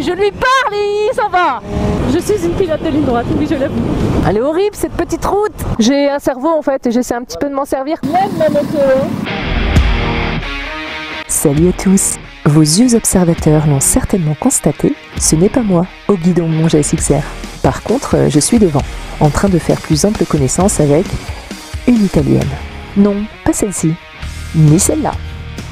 Mais je lui parle et il s'en va. Je suis une pilote de ligne droite, oui je l'avoue. Elle est horrible cette petite route. J'ai un cerveau en fait et j'essaie un petit peu de m'en servir. Même ma moto. Salut à tous. Vos yeux observateurs l'ont certainement constaté, ce n'est pas moi au guidon de mon GSX-R. Par contre, je suis devant, en train de faire plus ample connaissance avec une italienne. Non, pas celle-ci, ni celle-là,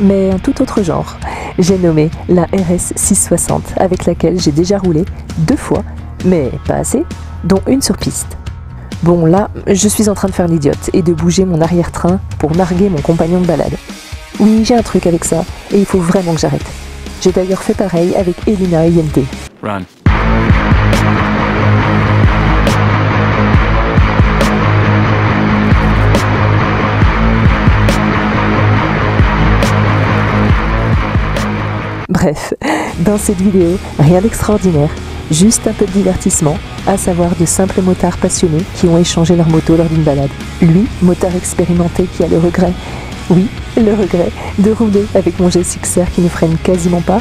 mais un tout autre genre. J'ai nommé la RS 660, avec laquelle j'ai déjà roulé 2 fois, mais pas assez, dont une sur piste. Bon là, je suis en train de faire l'idiote et de bouger mon arrière-train pour narguer mon compagnon de balade. Oui, j'ai un truc avec ça, et il faut vraiment que j'arrête. J'ai d'ailleurs fait pareil avec Elina et Yente. Run. Bref, dans cette vidéo, rien d'extraordinaire, juste un peu de divertissement, à savoir de simples motards passionnés qui ont échangé leur moto lors d'une balade. Lui, motard expérimenté qui a le regret, oui, le regret de rouler avec mon GSX-R qui ne freine quasiment pas,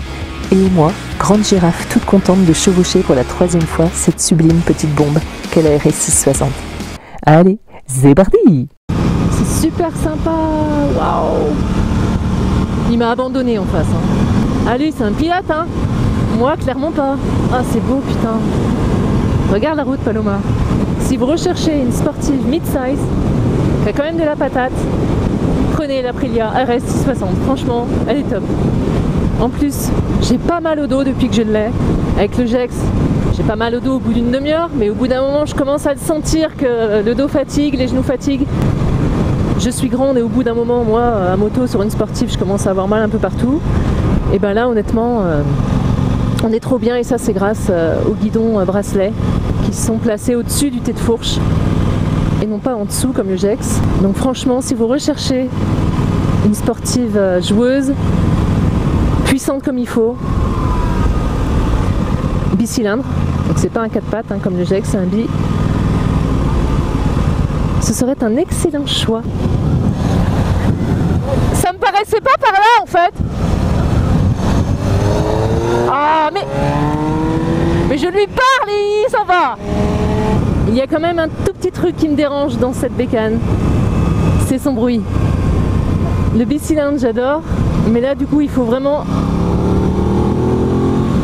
et moi, grande girafe toute contente de chevaucher pour la 3e fois cette sublime petite bombe qu'est la RS 660. Allez, c'est parti! C'est super sympa, waouh. Il m'a abandonné en face. Allez, c'est un pilote, hein. Moi, clairement pas. Ah, c'est beau, putain. Regarde la route, Paloma. Si vous recherchez une sportive mid-size, qui a quand même de la patate, prenez l'Aprilia RS 660. Franchement, elle est top. En plus, j'ai pas mal au dos depuis que je l'ai. Avec le GEX, j'ai pas mal au dos au bout d'une demi-heure, mais au bout d'un moment, je commence à le sentir que le dos fatigue, les genoux fatiguent. Je suis grande et au bout d'un moment, moi, à moto sur une sportive, je commence à avoir mal un peu partout. Et ben là, honnêtement, on est trop bien et ça, c'est grâce aux guidons bracelets qui sont placés au-dessus du thé de fourche et non pas en dessous comme le GEX. Donc franchement, si vous recherchez une sportive joueuse, puissante comme il faut, bicylindre, donc c'est pas un 4 pattes hein, comme le GEX, c'est un bi, ce serait un excellent choix. Ça me paraissait pas par là en fait. Ah mais je lui parle et il s'en va. Il y a quand même un tout petit truc qui me dérange dans cette bécane, c'est son bruit. Le bicylindre j'adore, mais là du coup il faut vraiment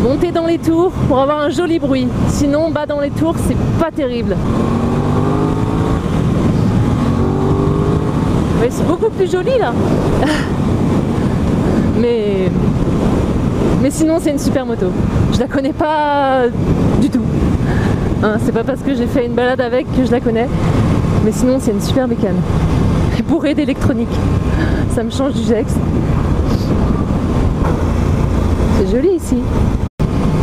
monter dans les tours pour avoir un joli bruit. Sinon bas dans les tours c'est pas terrible. Ouais, c'est beaucoup plus joli là. Mais sinon c'est une super moto. Je la connais pas du tout. Hein, c'est pas parce que j'ai fait une balade avec que je la connais. Mais sinon c'est une super bécane. Et bourrée d'électronique. Ça me change du GEX. C'est joli ici.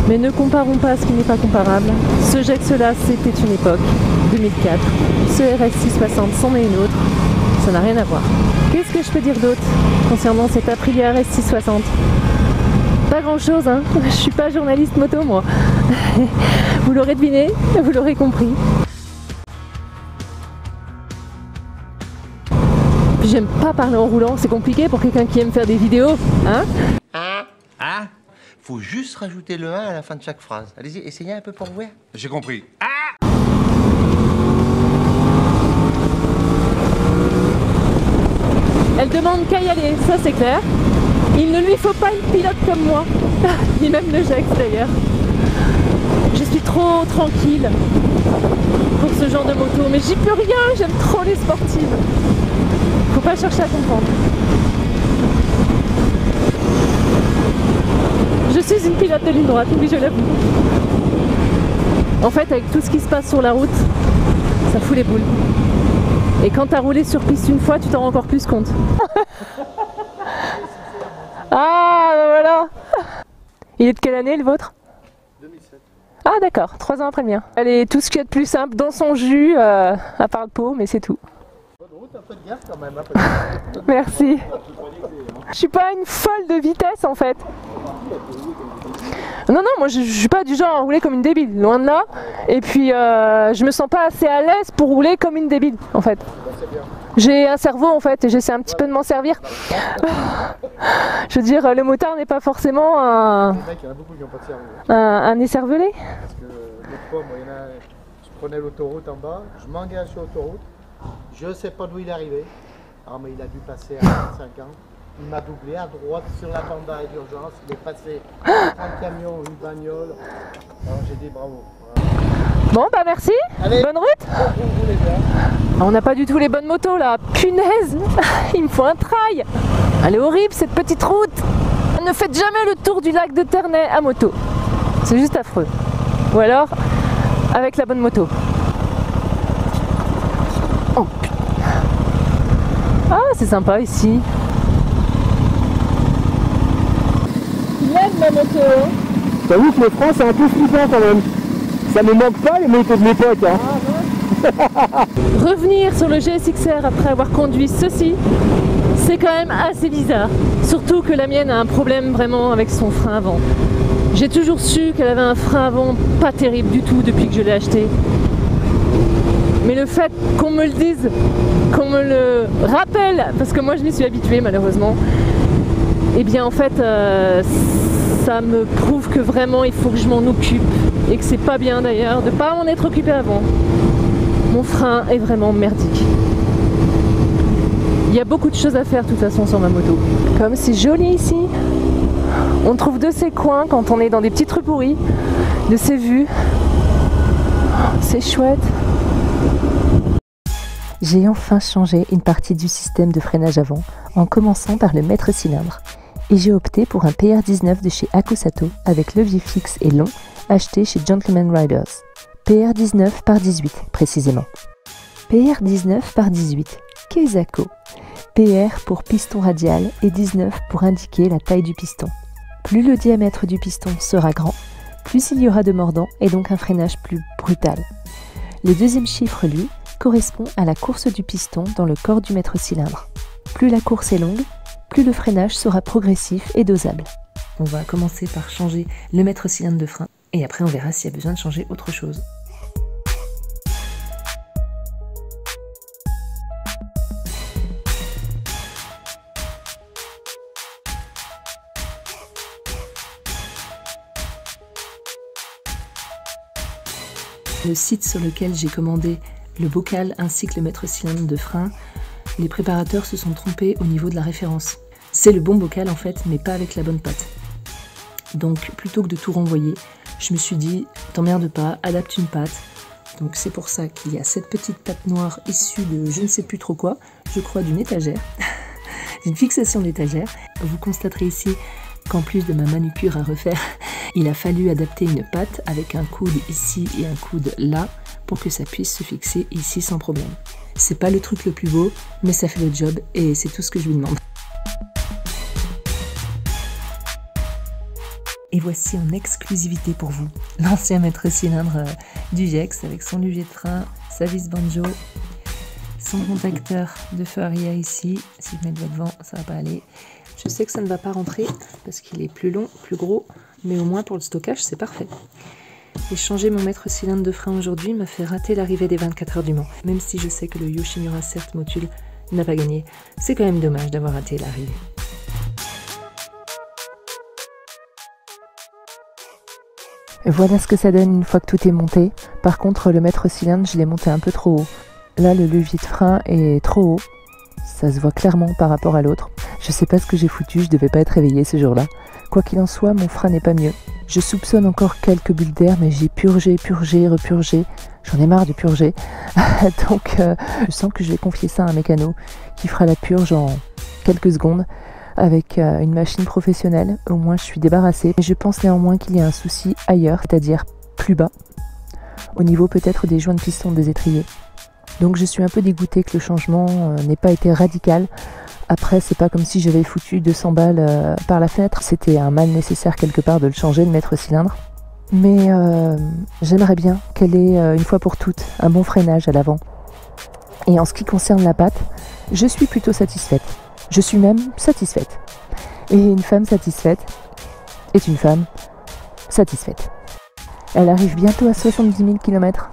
Mais ne comparons pas ce qui n'est pas comparable. Ce GEX là c'était une époque, 2004. Ce RS 660 c'en est une autre. Ça n'a rien à voir. Qu'est-ce que je peux dire d'autre concernant cette Aprilia RS 660? Pas grand chose, hein. Je suis pas journaliste moto moi. Vous l'aurez deviné, vous l'aurez compris. Puis j'aime pas parler en roulant, c'est compliqué pour quelqu'un qui aime faire des vidéos, hein. Ah, faut juste rajouter le 1 à la fin de chaque phrase. Allez-y, essayez un peu pour voir. J'ai compris. Elle demande qu'à y aller, ça c'est clair. Il ne lui faut pas une pilote comme moi, ni même le GEX d'ailleurs. Je suis trop tranquille pour ce genre de moto, mais j'y peux rien, j'aime trop les sportives. Faut pas chercher à comprendre. Je suis une pilote de ligne droite, oui je l'avoue. En fait, avec tout ce qui se passe sur la route, ça fout les boules. Et quand t'as roulé sur piste une fois, tu t'en rends encore plus compte. Ah, ben voilà. Il est de quelle année le vôtre? 2007. Ah d'accord, 3 ans après le mien. Elle est tout ce qu'il y a de plus simple dans son jus, à part le pot, mais c'est tout. Bonne route, un peu de gaffe quand même. Merci. Je suis pas une folle de vitesse en fait. Non, moi je suis pas du genre à rouler comme une débile, loin de là. Et puis je me sens pas assez à l'aise pour rouler comme une débile en fait. C'est bien. J'ai un cerveau en fait et j'essaie un petit peu de m'en servir. Je veux dire, le motard n'est pas forcément un... Les mecs, il y en a beaucoup qui n'ont pas de cerveau. Un écervelé. Parce que l'autre fois, moi, il y en a, je prenais l'autoroute en bas, je m'engage sur l'autoroute, je ne sais pas d'où il est arrivé. Ah, mais il a dû passer à 25 ans. Il m'a doublé à droite sur la bande d'arrêt d'urgence. Il est passé un camion, une bagnole. Alors j'ai dit bravo. Voilà. Bon bah merci, Allez. bonne route. Vous les gars. On n'a pas du tout les bonnes motos là, punaise. Il me faut un trail. Elle est horrible cette petite route. Ne faites jamais le tour du lac de Ternay à moto. C'est juste affreux. Ou alors avec la bonne moto. Oh putain. Ah c'est sympa ici. Il aime ma moto. J'avoue que les freins c'est un peu flippant quand même. Ça me manque pas les motos de l'époque. Hein. Revenir sur le GSXR après avoir conduit ceci, c'est quand même assez bizarre. Surtout que la mienne a un problème vraiment avec son frein avant. J'ai toujours su qu'elle avait un frein avant pas terrible du tout depuis que je l'ai acheté. Mais le fait qu'on me le dise, qu'on me le rappelle, parce que moi je m'y suis habituée malheureusement, et bien en fait ça me prouve que vraiment il faut que je m'en occupe et que c'est pas bien d'ailleurs de pas m'en être occupé avant. Mon frein est vraiment merdique. Il y a beaucoup de choses à faire de toute façon sur ma moto. Comme c'est joli ici. On trouve de ces coins quand on est dans des petites rues pourries, de ces vues. C'est chouette. J'ai enfin changé une partie du système de freinage avant, en commençant par le maître cylindre. Et j'ai opté pour un PR19 de chez Akusato avec levier fixe et long, acheté chez Gentleman Riders. PR19 par 18 précisément. PR19 par 18, Keizako. PR pour piston radial et 19 pour indiquer la taille du piston. Plus le diamètre du piston sera grand, plus il y aura de mordant et donc un freinage plus brutal. Le deuxième chiffre, lui, correspond à la course du piston dans le corps du maître cylindre. Plus la course est longue, plus le freinage sera progressif et dosable. On va commencer par changer le maître cylindre de frein et après on verra s'il y a besoin de changer autre chose. Le site sur lequel j'ai commandé le bocal ainsi que le maître cylindre de frein, les préparateurs se sont trompés au niveau de la référence. C'est le bon bocal en fait, mais pas avec la bonne pâte. Donc plutôt que de tout renvoyer, je me suis dit, t'emmerdes pas, adapte une pâte. Donc c'est pour ça qu'il y a cette petite pâte noire issue de je ne sais plus trop quoi, je crois d'une étagère, d'une fixation d'étagère. Vous constaterez ici qu'en plus de ma manucure à refaire, il a fallu adapter une pâte avec un coude ici et un coude là pour que ça puisse se fixer ici sans problème. C'est pas le truc le plus beau, mais ça fait le job et c'est tout ce que je lui demande. Et voici en exclusivité pour vous l'ancien maître cylindre du Gex avec son levier de frein, sa vis banjo, son contacteur de feu arrière ici. Si je mets le doigt devant, ça va pas aller. Je sais que ça ne va pas rentrer parce qu'il est plus long, plus gros, mais au moins pour le stockage, c'est parfait. Et changer mon maître cylindre de frein aujourd'hui m'a fait rater l'arrivée des 24 heures du Mans. Même si je sais que le Yoshimura CERT Motul n'a pas gagné, c'est quand même dommage d'avoir raté l'arrivée. Voilà ce que ça donne une fois que tout est monté. Par contre, le maître cylindre, je l'ai monté un peu trop haut. Là, le levier de frein est trop haut. Ça se voit clairement par rapport à l'autre. Je sais pas ce que j'ai foutu, je devais pas être réveillée ce jour-là. Quoi qu'il en soit, mon frein n'est pas mieux. Je soupçonne encore quelques bulles d'air, mais j'ai purgé, repurgé. J'en ai marre de purger. Donc, je sens que je vais confier ça à un mécano qui fera la purge en quelques secondes avec une machine professionnelle. Au moins, je suis débarrassée. Mais je pense néanmoins qu'il y a un souci ailleurs, c'est-à-dire plus bas, au niveau peut-être des joints de piston des étriers. Donc, je suis un peu dégoûtée que le changement n'ait pas été radical. Après, c'est pas comme si j'avais foutu 200 balles par la fenêtre. C'était un mal nécessaire quelque part de le changer, de maître cylindre. Mais j'aimerais bien qu'elle ait, une fois pour toutes, un bon freinage à l'avant. Et en ce qui concerne la pâte, je suis plutôt satisfaite. Je suis même satisfaite. Et une femme satisfaite est une femme satisfaite. Elle arrive bientôt à 70 000 km.